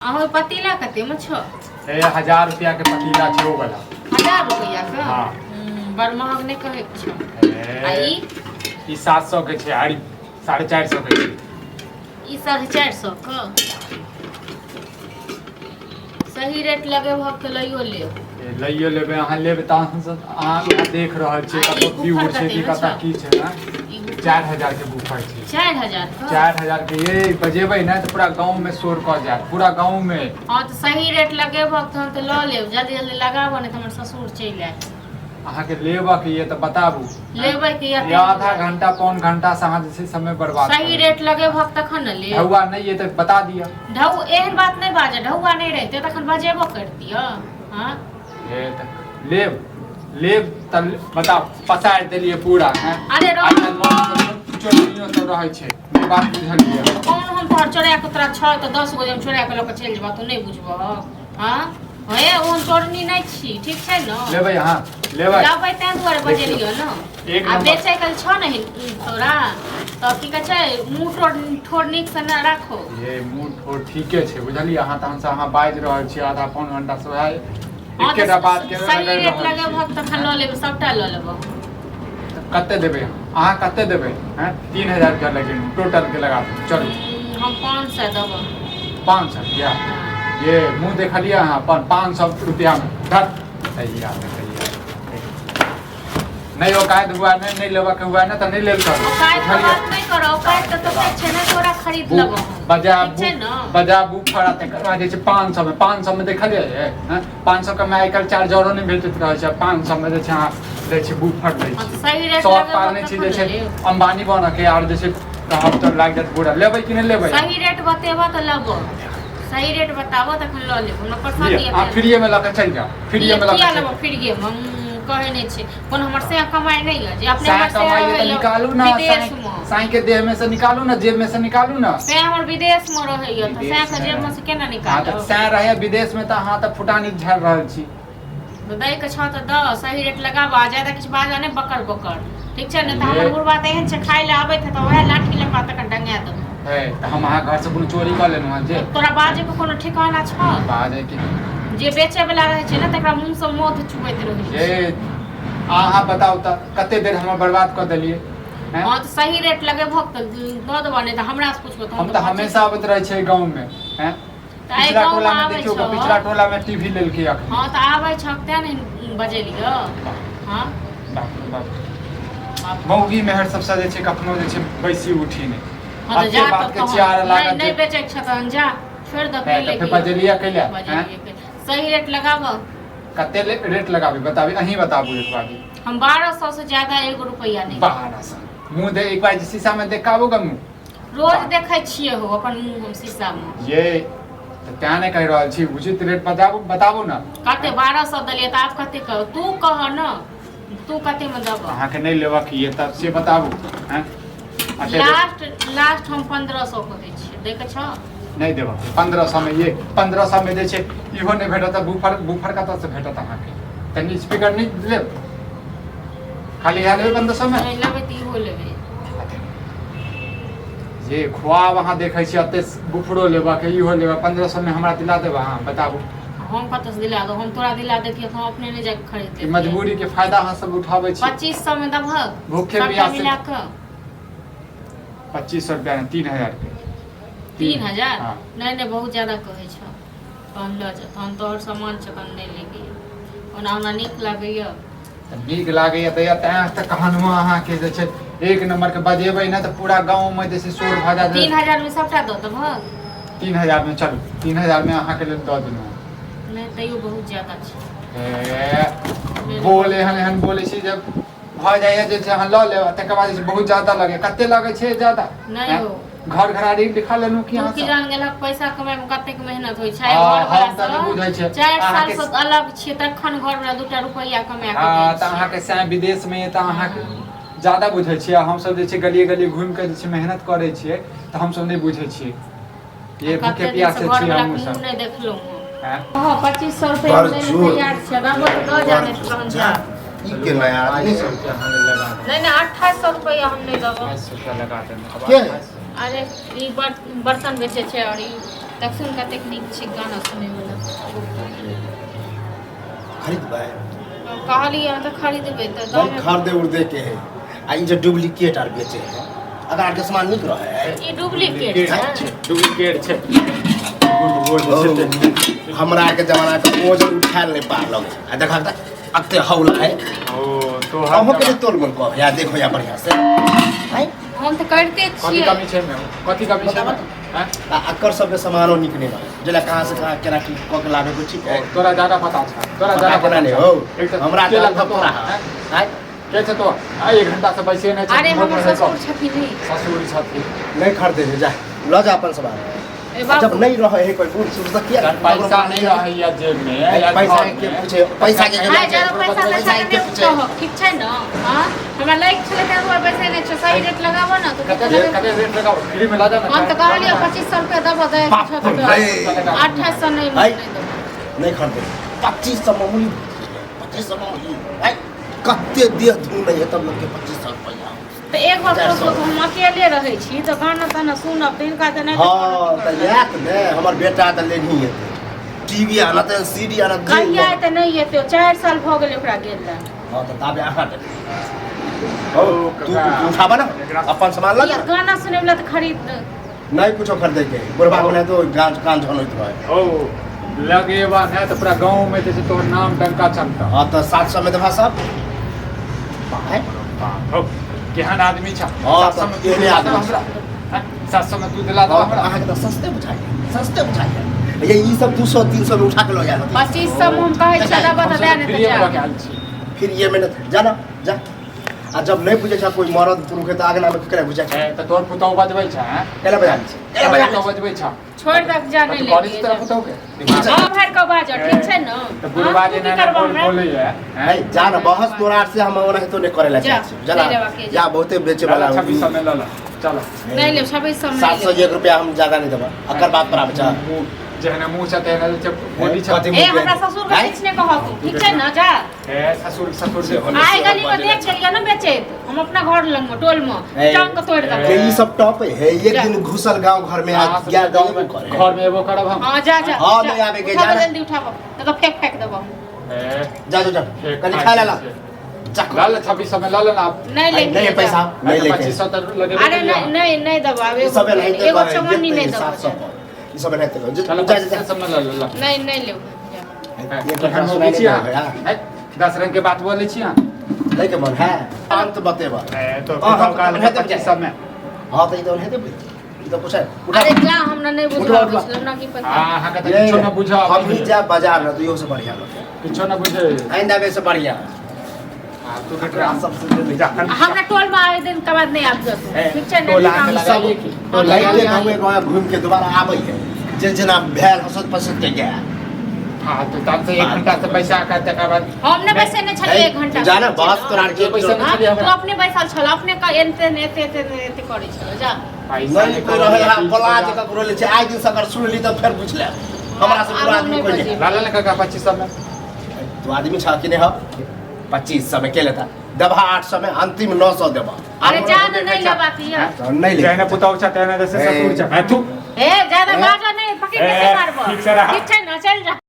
अहो पतीला कते में छ? 1000 रुपया के पतीला छै ओ वाला। 1000 रुपया का? हाँ। बड़ महंग नहीं कहे छ। आई ई 700 के छै, आरी 450 के छै। ई 450 का? सही रेट लगे भक्त लइयो ले। लइयो लेबे अहाँ लेबे त अहाँ देख रहल छी कतो व्यूर छै कि कता की छै ना। 4000 के बुफर छै। 4000 का? 4000 के ये बजेबै ना त पूरा गांव में शोर क जात, पूरा गांव में। हां तो सही रेट लगे भक्त हम तो ल लेब, जल्दी जल्दी लगाबो ने त हमर ससुर चल आए। अहाँ के लेबा के ये त बताबू। लेबै के या आधा घंटा पौन घंटा से अहाँ जैसे समय बर्बाद सही रेट लगे भक्त तखन न ले। ढौआ नहीं ये त बता दिया। ढौ एहन बात नहीं बाजे, ढौआ नहीं रहते तखन बजेबो करती हां। ये त लेब त बताओ पसार देलिए पूरा हैं। अरे चोरियों सब रहै छै, ई बात बुझलिए। कौन हम तोहर चोरा के तोरा छ त 10 गो हम चोरा के ल के चल जेबा, तू नहीं बुझबो हां। हे ओन चोरनी नहीं छी, ठीक छै न? लेबै हां लेबै। लेबै त दुआरे बजेलियो न। आ बेचे कल छ नहीं तोरा त की कह छै मुंह ठोर निक से न राखो। ये मुंह ठोर ठीके छै बुझलिए। अहाँ तहन से अहाँ बाज रहल छी आधा पौन घंटा से है एकेटा बात के सही रेट लगे भक्त तखन ल लेब, सबटा ल लेब। कते देबै अहाँ कते देबै हैं? 3000 के लगे टोटल के लगा दो। चलो हम 500 देब। 500 या ये मुंह देखलिए अहाँ अपन 500 रुपया में धर तैयार है। नहीं औकात हुआ नहीं लेवा के हुआ ना तो नहीं लेल करो। औकात के बात नहीं करो, औकात तो छै ना तोरा खरीद लेबो। बजा बुक फड़ा ते करवा जे 500 में 500 में देखलिए हैं 500 के में आइकल चार्जरो नहीं भेटत रहे छै। 500 में जे छै अहाँ दै छै बुक फट दै छै। सही रेट सब लगे पालने छै जे छै अंबानी बन के और जे छै कहब तो लाग जात पूरा। लेबै कि नहीं लेबै? सही रेट बतेबो तो लेबो। सही रेट बताबो तखन ल लेबो। न पसंद ये आप फ्री में लके चल जाओ। फ्री में लके लेबो। फ्री में हम कहे नहीं छै कोन हमर से कमाई नहीं है जे अपने साई हमर से कमाई तो निकालू ना। साई के देह में से निकालू ना, जेब में से निकालू ना। से हमर विदेश में रहैया त साई के जेब में से केना निकालू? हां त साई रहे विदेश में त अहाँ त फुटानी झाड़ रहल छी। दै के छ त द सही रेट लगाबा, ज्यादा किछ बाजा नहीं बकर बकर, ठीक छै न? त हमर बुढ़वा त एहन छै खाइ ले आबैत त वह लाठी ले पात तक डंगा दो है। त हम अहाँ घर से कोनो चोरी कर लेनु जे तोरा बाजे के कोनो ठिकाना छ? बाजे के जे बेचे वाला रहे छै न तकरा मुंह से मौत चुबैत रहै छै। ये अहाँ बताओ त कते देर हम बर्बाद कर देलिए हैं? हां त सही रेट लगे भक्त द देबा, नहीं त हमरा से पूछबो त हम त हमेशा आबत रहे छै गांव में हैं। पिछला टोला में देखियो पिछला टोला में टीवी लेलके अखन। हां त आबै छ त नहीं बजेलियो हां। मौगी मेहर सबसे जे छै कखनो जे छै बैसी उठी नहीं। हां त जा बात के चार लागत नहीं बेचे छ त जा छोड़ द पहले फिर बजेलिया कैला हैं? सही रेट लगाबो। कते रेट लगाबी बताबी, अहीं बताबू एक बार। हम 1200 से ज्यादा 1 रुपया नहीं। 1200 मुंह दे एक बार शीशा में देखाबो ग मुंह। रोज देखै छियै हो अपन मुंह हम शीशा में। ये त त्या नहीं कह रहल छी, उचित रेट बताबू ना। कते 1200 दलिए त आप कते कह तू कह न, तू कते में दब? अहाँ के नहीं लेवा की ये तब से बताबू हैं? लास्ट हम 1500 को दै छी, देख छ नहीं देबो 1500 में। ये 1500 में जे छै इहो नहीं भेटत। बुफर कत से भेटत अहाँ के? तनी स्पीकर नहीं लेब खाली हाल 1500 में नहीं लेबै त इहो लेबै। ये ख्वाब अहाँ देखै छी अते बुफरो लेबा के इहो लेबा 1500 में हमरा दिला देबा अहाँ बताबू? हम कत से दिला दो? हम तोरा दिला देतिए त हम अपने नहीं जाके खरीदते। मजबूरी के फायदा अहाँ सब उठाबै छी। 2500 में दब भूखे प्यासे मिला के 2500 रुपया 3000 के 3000 हाँ। नहीं बहुत ज्यादा कहै छ। तहन ल जा, तहन तोहर सामान छ तहन नहीं लेगी। ओना हमरा नीक लागैया। नीक लागैया त कहनुआ अहाँ के जे छै एक नंबर के बजेबै ना त पूरा गांव में जैसे शोर भजा दे। 3000 में सबटा दो तब 3000 में चलू 3000 में अहाँ के लेल द देनु। नहीं तैयो बहुत ज्यादा छ। बोले हन बोले छी जब भ जाइए जे छै अहाँ ल लेब तकर बाद जे बहुत ज्यादा लगे कते लगे छै ज्यादा नहीं हो। घर घराड़ी लिखा लेनु कि अहाँ की जान गेलक पैसा कमाए में कतेक मेहनत होय छै। हाँ, घर वाला हम त नहीं बुझै छै 4 साल से अलग छी तखन घर वाला 2 रुपया कमा के हां त अहाँ के से विदेश में त अहाँ के ज्यादा बुझै छियै। हम सब जे छै गली गली घूम के जे छै मेहनत करै छियै त हम सब नहीं बुझै छियै। ये भूखे प्यासे छी हम सब नहीं देखलौ हैं। हां 2500 रुपया में तैयार छै दाम तो द जाने तहन जा ई के नया आदमी सब नहीं 2800 रुपया हम नहीं देबो। 2800 रुपया लगा देना। के अरे ई बर्तन बेचे छै और ई दक्षिण का टेक्निक छै गाना सुने वाला खरीदबै कहली यहाँ तो खरीदबे तो भाई खरीदे उर्दे के है आ ई जो डुप्लीकेट आर बेचे है अगर आर के सामान निक रहे है ये डुप्लीकेट है डुप्लीकेट छै हमरा के जमाना के ओजन उठाल नहीं पारलक आ देखा त अते हौला है ओ तो हम के तोल मन को या देखो या बढ़िया से हैं हम तो करते कथी छियै कमी छै में कथी कमी छै बताबा हैं आ अकर सब के सामानो निक नहीं रहे जला कहां से कहां केना की क के लाबे को ठीक है तोरा ज्यादा पता छै तोरा पता ज्यादा केना नहीं हो हमरा के तो लगता पूरा है के छै तो आ 1 घंटा से बैसे नहीं अरे हमर ससुर छथिन नहीं ससुर छथिन नहीं खरीदे जा ल जा अपन सामान ए जब बाबू नहीं रहे है कोई बूढ़ सूढ़ तो किया पैसा नहीं रहे या जेब में या पैसा घर के में। पूछे पैसा के हाय ज्यादा पैसा पैसा पैसा के के पूछे पूछो ठीक छै न हां हमरा लाइक छले त और पैसा नहीं छै सही रेट लगाबो ना तो कते रेट लगाओ फ्री में ला देना हम तो कहलिए 2500 रुपया दबो दे बाप रे। 2800 नहीं हाय। दो नहीं खरीदे 2500 मामूली 2500 मामूली भाई कत्ते दिया धूम नहीं है तब लोग के 2500 रुपया तो एक बार तो हम अकेले रहे छी तो गाना ताना सुनब तो इनका तो नहीं हां त यात ने हमर बेटा त ले नहीं है टीवी आना त सीडी आना कहिया तो नहीं हेते 4 साल भ गेल ओकरा गेल हां त ताबे आहा हो तू उठाबा ना अपन सामान ला या गाना सुने वाला तो खरीद नहीं कुछ खरीदे के बुढ़वा बने तो गांज कान झनोइत रहे ओ लगेवा है तो पूरा गांव में जैसे तोर नाम डंका चलता हां त 700 में दफा सब है हो केहन आदमी छ हाँ, 700 में तो केहने दूध आदमी हमरा 700 में दूध दिला दो हमरा अहाँ के तो सस्ते बुझाइए ये ई सब 200 300 में उठा के लो जानो 2500 में हम कहे छला बता दे फ्री नहीं में तो लगे आयल छी फिर ये मैंने जाना जा आ जब नहीं पूछे छ कोई मरद पुरुष है तो आगे ना में केना बुझा छ तो तोर पुतौ बजबै छ हैं केना बजानी छ केना बजानी पुतौ बजबै छ छोड़ दक जा नहीं तो कॉलेज ले तरफ पुतौ के हां भर का बाजा ठीक छै न तो बुढ़वा जे ना बोले है है जाना बहस तोरा से हम ओना तो नहीं करेला जा, चाहे जना ले लेवा के जा। या बहुते बेचे वाला 2600 में ला चलो नहीं ले 2600 में 701 रुपया हम ज्यादा नहीं देबा अकर बात पर बचा जेहने मुंह से तेहने जब बोली छ कथी ए हमरा ससुर के किछ नहीं कहत ठीक छै न जा ए ससुर से आए गली में देख चलिए ना बेचे हम अपना घर लंग में टोल में टांग के तोड़ के दे ई सब टॉप है एक जा। दिन घुसल गांव घर में आ गया गांव में करे घर में एबो करब हम हां जा जा हाँ, नहीं आवे के, उठाबो, जा। जल्दी उठाबो तो फेंक देबो ए जा जा कनी खा ला चक ला 2600 में ला लेना आप नहीं ले नहीं पैसा नहीं लेके 2500 तो लगे अरे नहीं दबा ये सब नहीं तो एगो चमनी नहीं दबा 700 ये सब नहीं तो चलो जा जा 2500 में ला नहीं ले ये तो हम सुनाई छी नहीं है 10 रंग के बात बोले छी नहीं के मन है अंत बतेबा तो हाँ, काल हाँ, 2500 में हां तो ये तो है ये तो पूछे अरे जा हमरा नहीं बुझा उठा। बुझलो ना की पता हां का तो कुछ ना बुझा हम ही जा बाजार ना तो यो से बढ़िया कुछ ना बुझे आइंदा में से बढ़िया तू एकरा सबसे ले जा हमरा टोल में आए दिन के बाद नहीं आब जतो ठीक छै टोल आके नहीं लगाइए की तो लाइटे गांव घूम के दोबारा आबै है जे जना भेल हसत पसत के गया हां तो तब से 1 घंटा से पैसा का तक बाद हमने पैसे नहीं छले 1 घंटा जाना बहस तोरा के पैसा नहीं छले तू हमरा अपने पैसा छल अपने का एते करे छल जा पैसा नहीं कोई रहे हा फला जगह करो ले छै आइ दिन सकर सुन ली तो फिर पूछ ले हमरा से पूरा आदमी कोई नहीं ला लेना का 2500 में तू आदमी छ कि नहीं हो 2500 में के लेता दबा 800 में अंतिम 900 देबा अरे जा नहीं लेबा किया नहीं ले जेहने पुतौ छ तेहने जैसे ससुर छ तू ए ज्यादा बाजा नहीं पकड़ के मारबो ठीक से रहा। ठीक छै ना चल जा